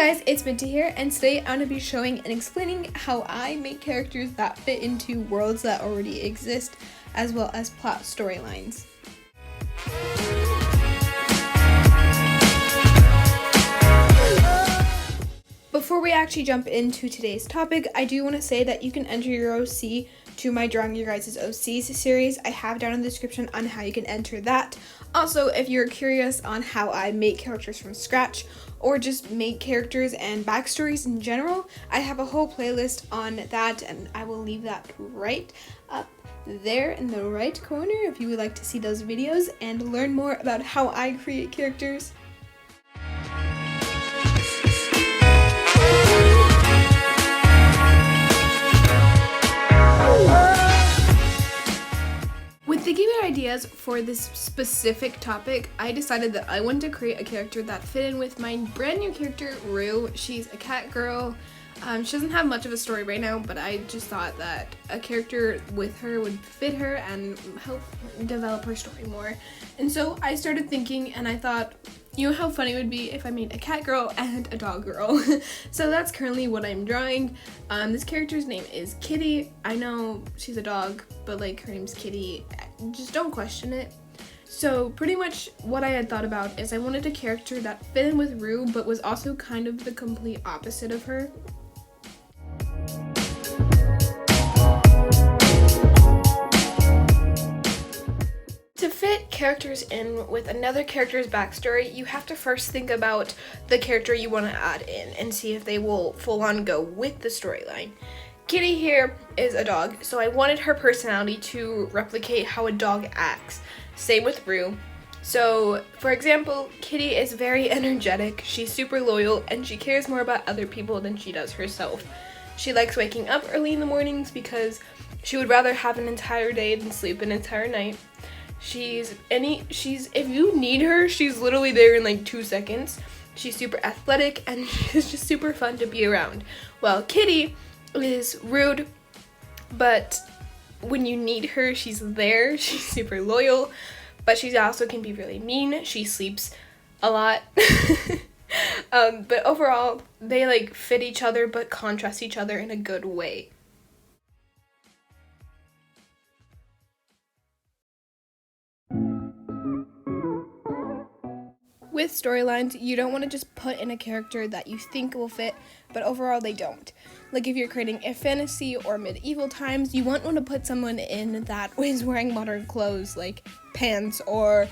guys, it's Minty here, and today I'm going to be showing and explaining how I make characters that fit into worlds that already exist, as well as plot storylines. Before we actually jump into today's topic, I do want to say that you can enter your OC to my Drawing Your Guys' OCs series. I have down in the description on how you can enter that. Also, if you're curious on how I make characters from scratch, or just make characters and backstories in general, I have a whole playlist on that, and I will leave that right up there in the right corner if you would like to see those videos and learn more about how I create characters. With thinking about ideas for this specific topic, I decided that I wanted to create a character that fit in with my brand new character, Rue. She's a cat girl. She doesn't have much of a story right now, but I just thought that a character with her would fit her and help develop her story more. And so I started thinking, and I thought, you know how funny it would be if I made a cat girl and a dog girl. So that's currently what I'm drawing. This character's name is Kitty. I know she's a dog, but like her name's Kitty. Just don't question it. So pretty much what I had thought about is I wanted a character that fit in with Rue, but was also kind of the complete opposite of her. To fit characters in with another character's backstory, you have to first think about the character you want to add in and see if they will full on go with the storyline. Kitty here is a dog, so I wanted her personality to replicate how a dog acts. Same with Rue. So, for example, Kitty is very energetic, she's super loyal, and she cares more about other people than she does herself. She likes waking up early in the mornings because she would rather have an entire day than sleep an entire night. If you need her, she's literally there in like 2 seconds. She's super athletic and she's just super fun to be around. Well, Kitty is rude, but when you need her, she's there. She's super loyal, but she also can be really mean. She sleeps a lot. But overall, they like fit each other but contrast each other in a good way. With storylines, you don't want to just put in a character that you think will fit, but overall they don't. Like if you're creating a fantasy or medieval times, you won't want to put someone in that is wearing modern clothes like pants, or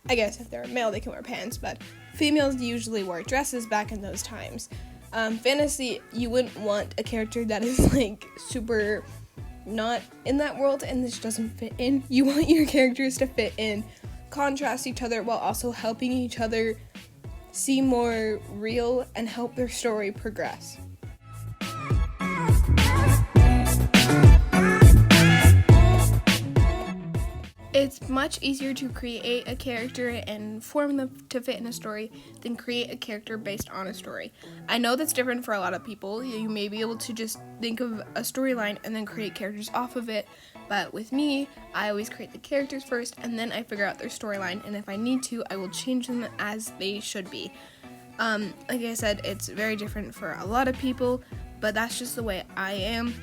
I guess if they're a male they can wear pants, but females usually wore dresses back in those times. Fantasy, you wouldn't want a character that is like super not in that world and this doesn't fit in. You want your characters to fit in, contrast each other while also helping each other seem more real and help their story progress. It's much easier to create a character and form them to fit in a story than create a character based on a story. I know that's different for a lot of people. You may be able to just think of a storyline and then create characters off of it, but with me, I always create the characters first and then I figure out their storyline, and if I need to, I will change them as they should be. Like I said, it's very different for a lot of people, but that's just the way I am.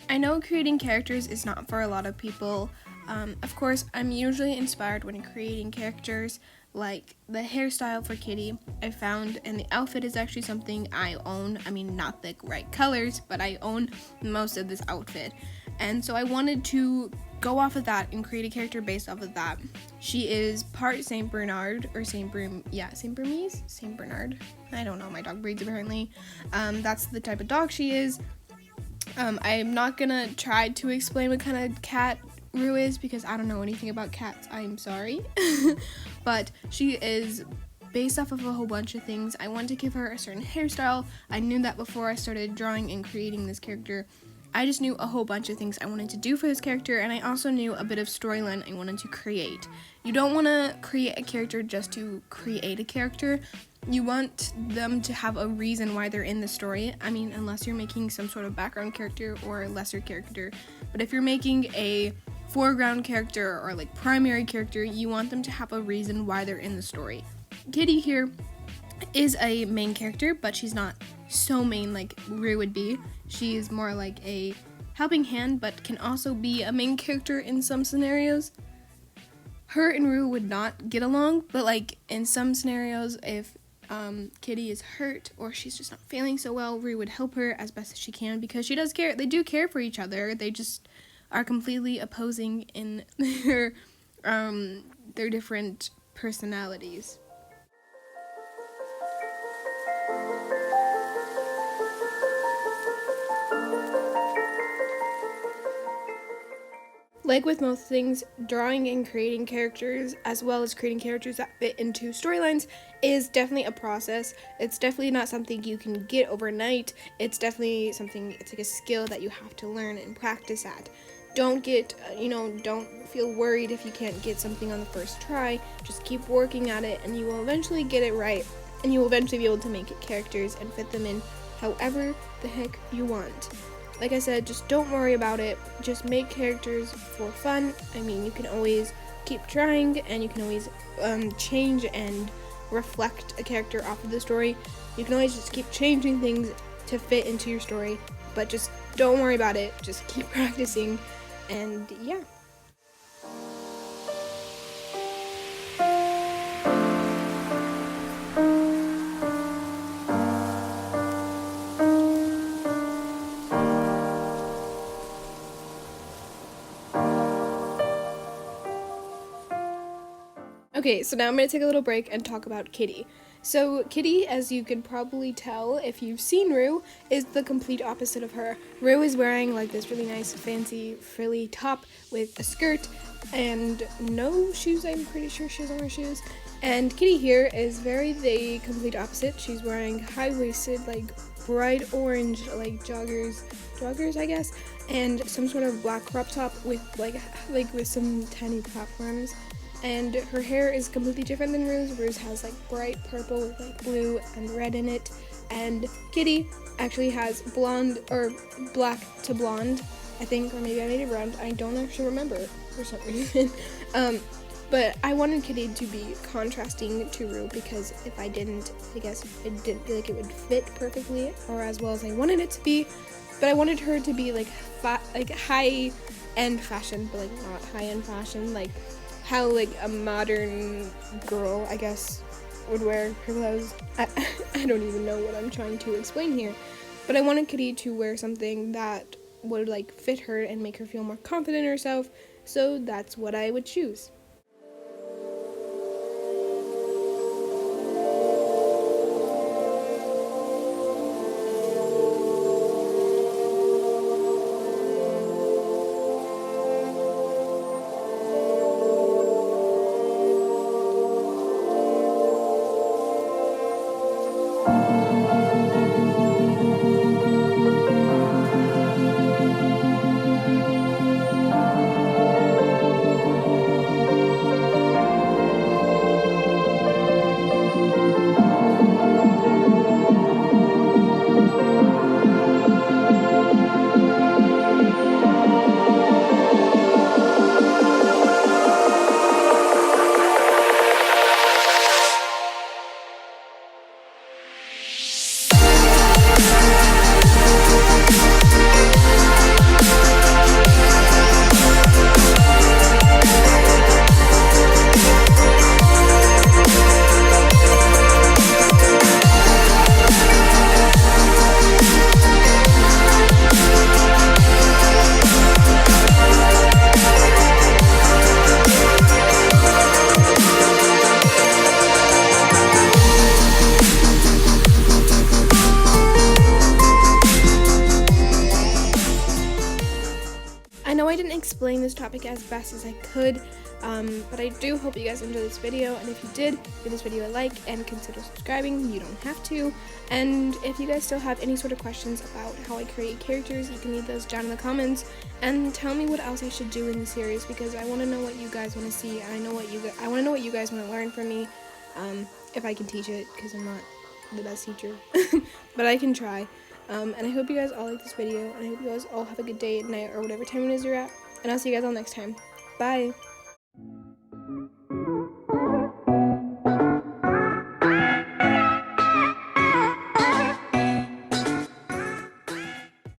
I know creating characters is not for a lot of people. Of course, I'm usually inspired when creating characters, like the hairstyle for Kitty I found, and the outfit is actually something I own. I mean, not the right colors, but I own most of this outfit. And so I wanted to go off of that and create a character based off of that. She is part Saint Bernard, or Saint Bernard. I don't know my dog breeds apparently. That's the type of dog she is. I'm not gonna try to explain what kind of cat Rue is because I don't know anything about cats. I'm sorry. But she is based off of a whole bunch of things. I wanted to give her a certain hairstyle. I knew that before I started drawing and creating this character. I just knew a whole bunch of things I wanted to do for this character, and I also knew a bit of storyline I wanted to create. You don't want to create a character just to create a character. You want them to have a reason why they're in the story. I mean, unless you're making some sort of background character or a lesser character. But if you're making a foreground character or like primary character, you want them to have a reason why they're in the story. Kitty here is a main character, but she's not so main like Rue would be. She's more like a helping hand, but can also be a main character in some scenarios. Her and Rue would not get along, but like in some scenarios, if Kitty is hurt or she's just not feeling so well, Rue would help her as best as she can because she does care. They do care for each other. They just are completely opposing in their different personalities. Like with most things, drawing and creating characters, as well as creating characters that fit into storylines, is definitely a process. It's definitely not something you can get overnight. It's definitely something, it's like a skill that you have to learn and practice at. Don't get, don't feel worried if you can't get something on the first try. Just keep working at it and you will eventually get it right. And you will eventually be able to make it characters and fit them in however the heck you want. Like I said, just don't worry about it. Just make characters for fun. I mean, you can always keep trying and you can always change and reflect a character off of the story. You can always just keep changing things to fit into your story, but just don't worry about it. Just keep practicing and yeah. Okay, so now I'm going to take a little break and talk about Kitty. So Kitty, as you could probably tell if you've seen Rue, is the complete opposite of her. Rue is wearing like this really nice fancy frilly top with a skirt and no shoes. I'm pretty sure she doesn't wear shoes. And Kitty here is the complete opposite. She's wearing high-waisted, like bright orange, like joggers I guess, and some sort of black crop top with like with some tiny platforms. And her hair is completely different than Rue's. Rue's has like bright purple with like blue and red in it. And Kitty actually has blonde or black to blonde, I think, or maybe I made it brown. I don't actually remember for some reason. But I wanted Kitty to be contrasting to Rue because if I didn't, I guess it didn't feel like it would fit perfectly or as well as I wanted it to be. But I wanted her to be like high-end fashion, but like not high-end fashion, like how like a modern girl, I guess, would wear her clothes. I don't even know what I'm trying to explain here, but I wanted Kitty to wear something that would like fit her and make her feel more confident in herself, so that's what I would choose. I know I didn't explain this topic as best as I could, but I do hope you guys enjoyed this video, and if you did, give this video a like and consider subscribing. You don't have to. And if you guys still have any sort of questions about how I create characters, you can leave those down in the comments and tell me what else I should do in the series, because I want to know what you guys want to see, and I want to know what you guys want to learn from me, if I can teach it, because I'm not the best teacher, but I can try. And I hope you guys all like this video, and I hope you guys all have a good day, night, or whatever time it is you're at, and I'll see you guys all next time. Bye.